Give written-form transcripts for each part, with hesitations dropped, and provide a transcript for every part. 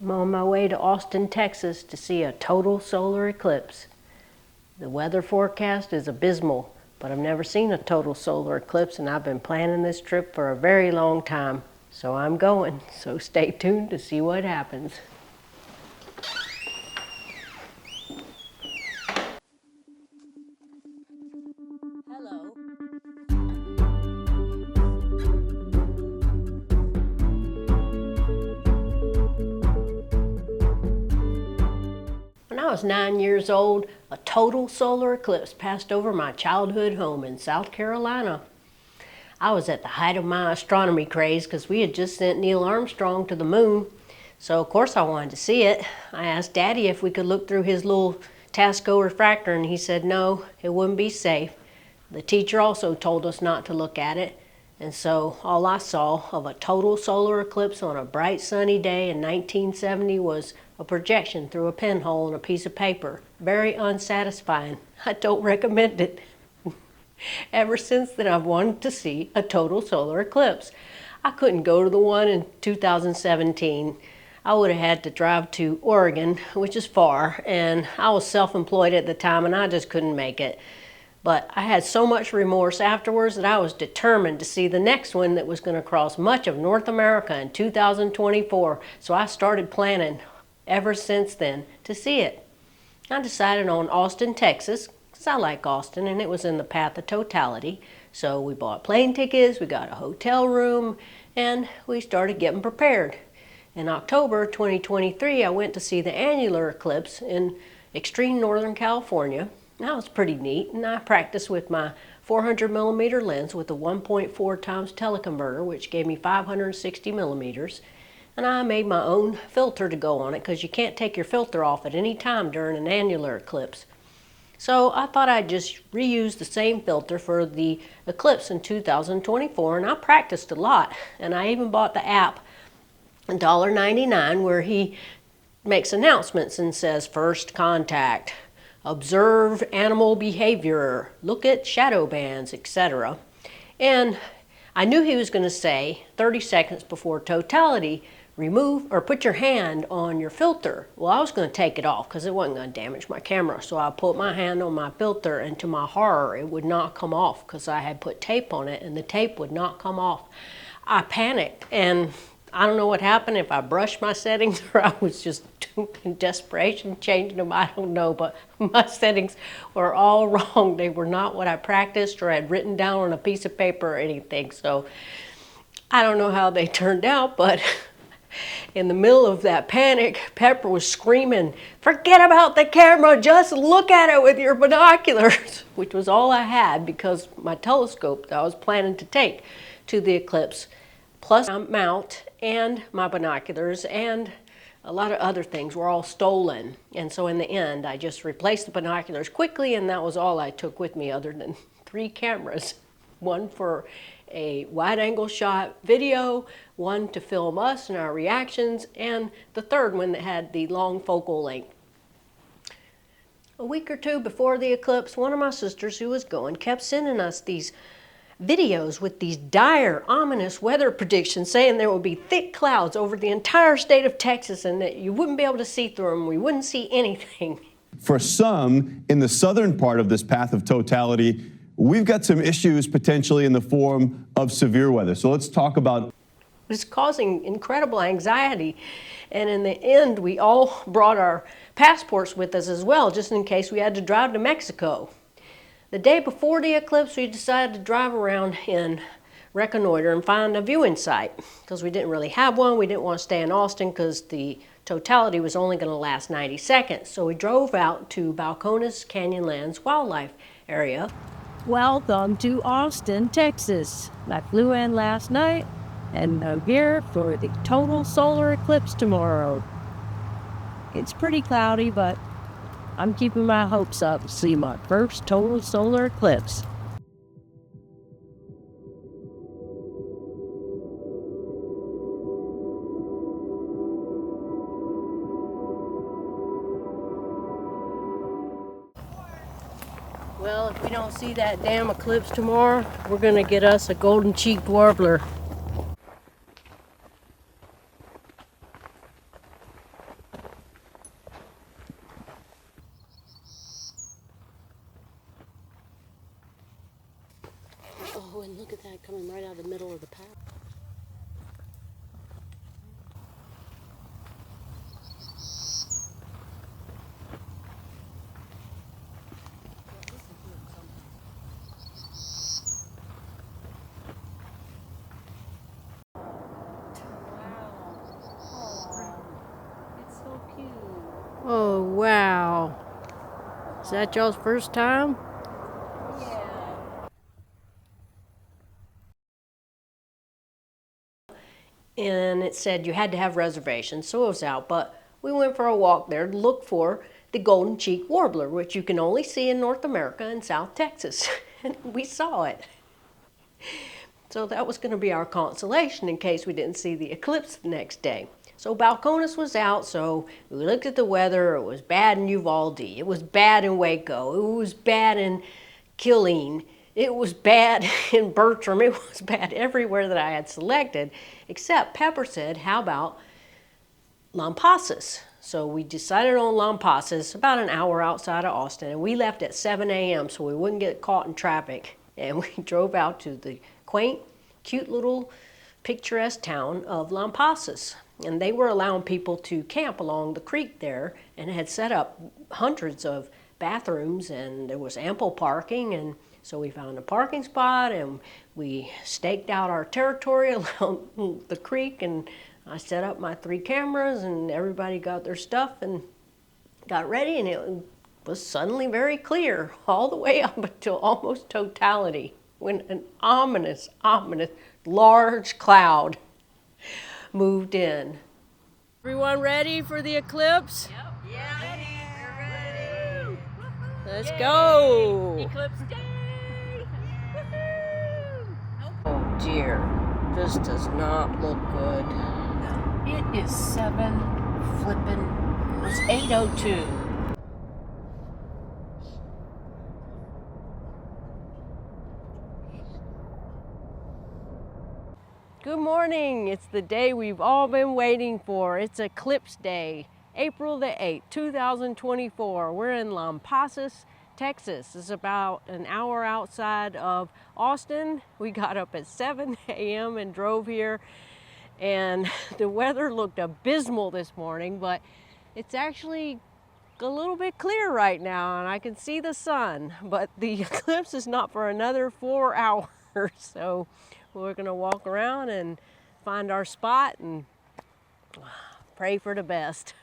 I'm on my way to Austin, Texas to see a total solar eclipse. The weather forecast is abysmal, but I've never seen a total solar eclipse and I've been planning this trip for a very long time. So I'm going, so stay tuned to see what happens. Hello. When I was 9 years old, a total solar eclipse passed over my childhood home in South Carolina. I was at the height of my astronomy craze because we had just sent Neil Armstrong to the moon. So of course I wanted to see it. I asked Daddy if we could look through his little Tasco refractor and he said no, it wouldn't be safe. The teacher also told us not to look at it. And so all I saw of a total solar eclipse on a bright sunny day in 1970 was a projection through a pinhole in a piece of paper. Very unsatisfying. I don't recommend it. Ever since then I've wanted to see a total solar eclipse. I couldn't go to the one in 2017. I would have had to drive to Oregon, which is far, and I was self-employed at the time and I just couldn't make it. But I had so much remorse afterwards that I was determined to see the next one that was going to cross much of North America in 2024. So I started planning ever since then to see it. I decided on Austin, Texas, because I like Austin and it was in the path of totality. So we bought plane tickets, we got a hotel room, and we started getting prepared. In October 2023, I went to see the annular eclipse in extreme Northern California. That was pretty neat, and I practiced with my 400 millimeter lens with a 1.4 times teleconverter, which gave me 560 millimeters. And I made my own filter to go on it because you can't take your filter off at any time during an annular eclipse. So I thought I'd just reuse the same filter for the eclipse in 2024, and I practiced a lot. And I even bought the app, $1.99, where he makes announcements and says, first contact, observe animal behavior, look at shadow bands, etc. And I knew he was going to say 30 seconds before totality, remove or put your hand on your filter. Well, I was going to take it off because it wasn't going to damage my camera. So I put my hand on my filter, and to my horror, it would not come off because I had put tape on it and the tape would not come off. I panicked, and I don't know what happened, if I brushed my settings or I was just in desperation changing them, I don't know, but my settings were all wrong. They were not what I practiced or had written down on a piece of paper or anything. So I don't know how they turned out, but in the middle of that panic, Pepper was screaming, forget about the camera, just look at it with your binoculars, which was all I had because my telescope that I was planning to take to the eclipse, plus my mount and my binoculars and a lot of other things were all stolen. And so in the end, I just replaced the binoculars quickly, and that was all I took with me other than 3 cameras. One for a wide-angle shot video, one to film us and our reactions, and the third one that had the long focal length. A week or two before the eclipse, one of my sisters who was going kept sending us these videos with these dire, ominous weather predictions saying there would be thick clouds over the entire state of Texas and that you wouldn't be able to see through them. We wouldn't see anything. For some, in the southern part of this path of totality, we've got some issues potentially in the form of severe weather. So let's talk about. It's causing incredible anxiety. And in the end, we all brought our passports with us as well, just in case we had to drive to Mexico. The day before the eclipse, we decided to drive around and reconnoiter and find a viewing site because we didn't really have one. We didn't want to stay in Austin because the totality was only going to last 90 seconds. So we drove out to Balcones Canyonlands Wildlife Area. Welcome to Austin, Texas. I flew in last night and I'm here for the total solar eclipse tomorrow. It's pretty cloudy, but I'm keeping my hopes up to see my first total solar eclipse. Well, if we don't see that damn eclipse tomorrow, we're gonna get us a golden-cheeked warbler. Oh, and look at that coming right out of the middle of the path. Oh, wow. Is that y'all's first time? And it said you had to have reservations, so it was out. But we went for a walk there to look for the golden cheek warbler, which you can only see in North America and South Texas. And we saw it. So that was going to be our consolation in case we didn't see the eclipse the next day. So Balcones was out, so we looked at the weather. It was bad in Uvalde. It was bad in Waco. It was bad in Killeen. It was bad in Bertram. It was bad everywhere that I had selected, except Pepper said, how about Lampasas? So we decided on Lampasas, about an hour outside of Austin, and we left at 7 a.m. so we wouldn't get caught in traffic. And we drove out to the quaint, cute little picturesque town of Lampasas. And they were allowing people to camp along the creek there and had set up hundreds of bathrooms, and there was ample parking. And so we found a parking spot and we staked out our territory along the creek, and I set up my 3 cameras and everybody got their stuff and got ready, and it was suddenly very clear all the way up until almost totality when an ominous, large cloud moved in. Everyone ready for the eclipse? Yep. Yeah. We're ready. Let's go. Eclipse day. Oh dear, this does not look good. It is 7 flippin'. It's 8:02. Good morning. It's the day we've all been waiting for. It's Eclipse Day, April the 8th, 2024. We're in Lampasas, Texas. It's about an hour outside of Austin. We got up at 7 a.m. and drove here, and the weather looked abysmal this morning, but it's actually a little bit clear right now and I can see the sun, but the eclipse is not for another 4 hours. So we're gonna walk around and find our spot and pray for the best.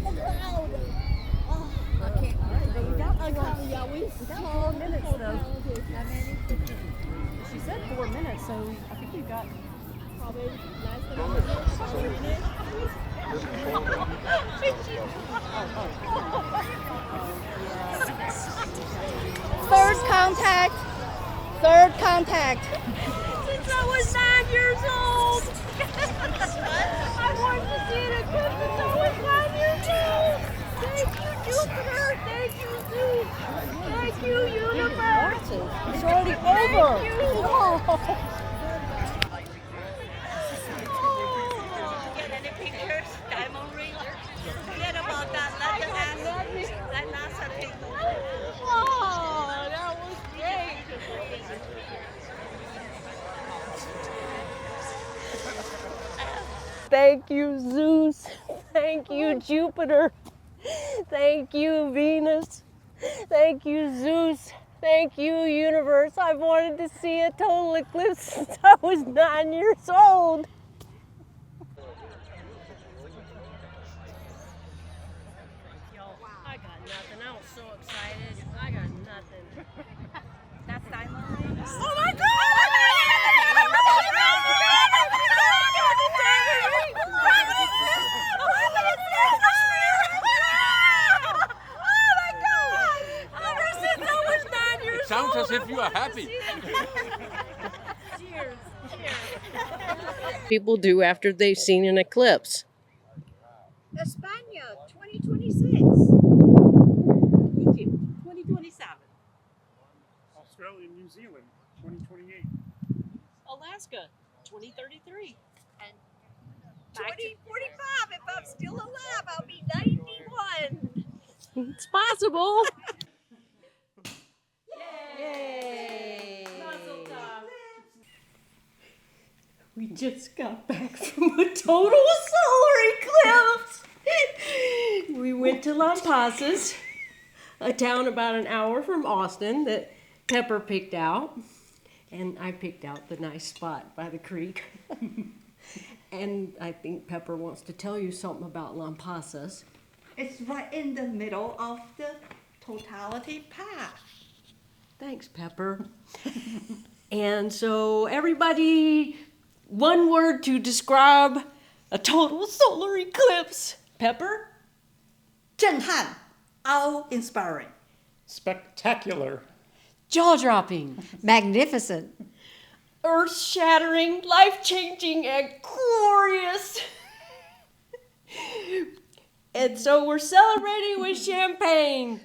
the cloud. Okay, but we got I four, can't, yeah, we got saw 4 minutes so though. talented. How many? She said 4 minutes, so I think we've got. Probably less than a minute, 4 minutes. Third contact. Third contact. Since I was 9 years old. I wanted to see an eclipse since I was 9 years old. Thank you, Jupiter. Thank you, Zeus. Thank you, universe. It's already over. Get any pictures? Diamond ring? Forget about that. Let NASA take the Oh, that was great. Thank you, Zeus. Thank you, Jupiter. Thank you, Venus. Thank you, Zeus. Thank you, universe. I've wanted to see a total eclipse since I was 9 years old. I got nothing. I was so excited. I got nothing. That's diamond ring. Oh my God! Sounds as if you are happy. People do after they've seen an eclipse. España, 2026. Egypt, 2027. Australia and New Zealand, 2028. Alaska, 2033. And 2045, if I'm still alive, I'll be 91. It's possible. We just got back from a total solar eclipse. We went to Lampasas, a town about an hour from Austin that Pepper picked out. And I picked out the nice spot by the creek. And I think Pepper wants to tell you something about Lampasas. It's right in the middle of the totality path. Thanks, Pepper. And so everybody, one word to describe a total solar eclipse. Pepper? 震撼, awe-inspiring. Spectacular. Jaw-dropping. Magnificent. Earth-shattering, life-changing, and glorious. And so we're celebrating with champagne.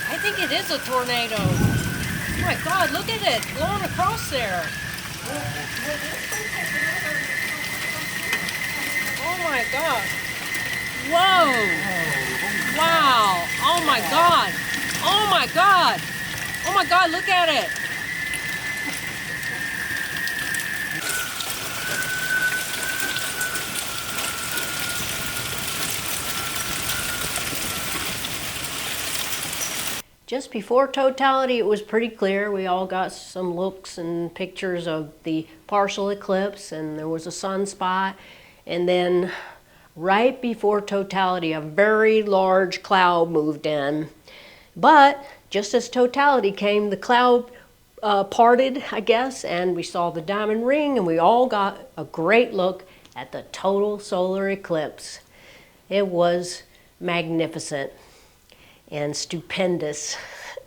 I think it is a tornado. Oh my God, look at it blowing across there. Oh my God. Whoa. Wow. Oh my God. Oh my God. Oh my God, look at it. Just before totality, it was pretty clear. We all got some looks and pictures of the partial eclipse, and there was a sunspot. And then right before totality, a very large cloud moved in. But just as totality came, the cloud parted, I guess, and we saw the diamond ring, and we all got a great look at the total solar eclipse. It was magnificent and stupendous,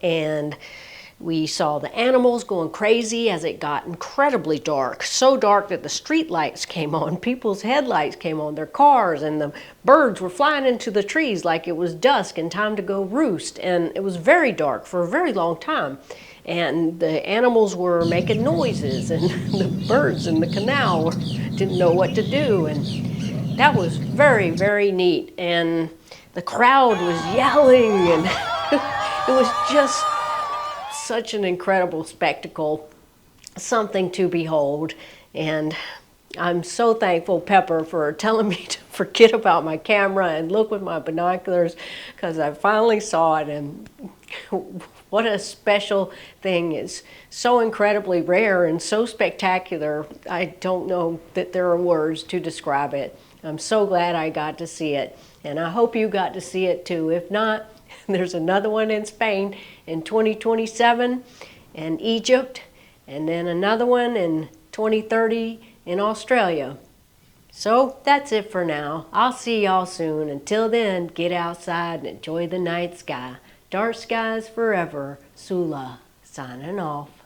and we saw the animals going crazy as it got incredibly dark, so dark that the street lights came on, people's headlights came on, their cars, and the birds were flying into the trees like it was dusk and time to go roost. And it was very dark for a very long time, and the animals were making noises, and the birds in the canal didn't know what to do. And that was very, very neat. And the crowd was yelling, and it was just such an incredible spectacle, something to behold. And I'm so thankful, Pepper, for telling me to forget about my camera and look with my binoculars, because I finally saw it. And what a special thing. It's so incredibly rare and so spectacular. I don't know that there are words to describe it. I'm so glad I got to see it, and I hope you got to see it too. If not, there's another one in Spain in 2027, and Egypt, and then another one in 2030 in Australia. So that's it for now. I'll see y'all soon. Until then, get outside and enjoy the night sky. Dark skies forever. Sula, signing off.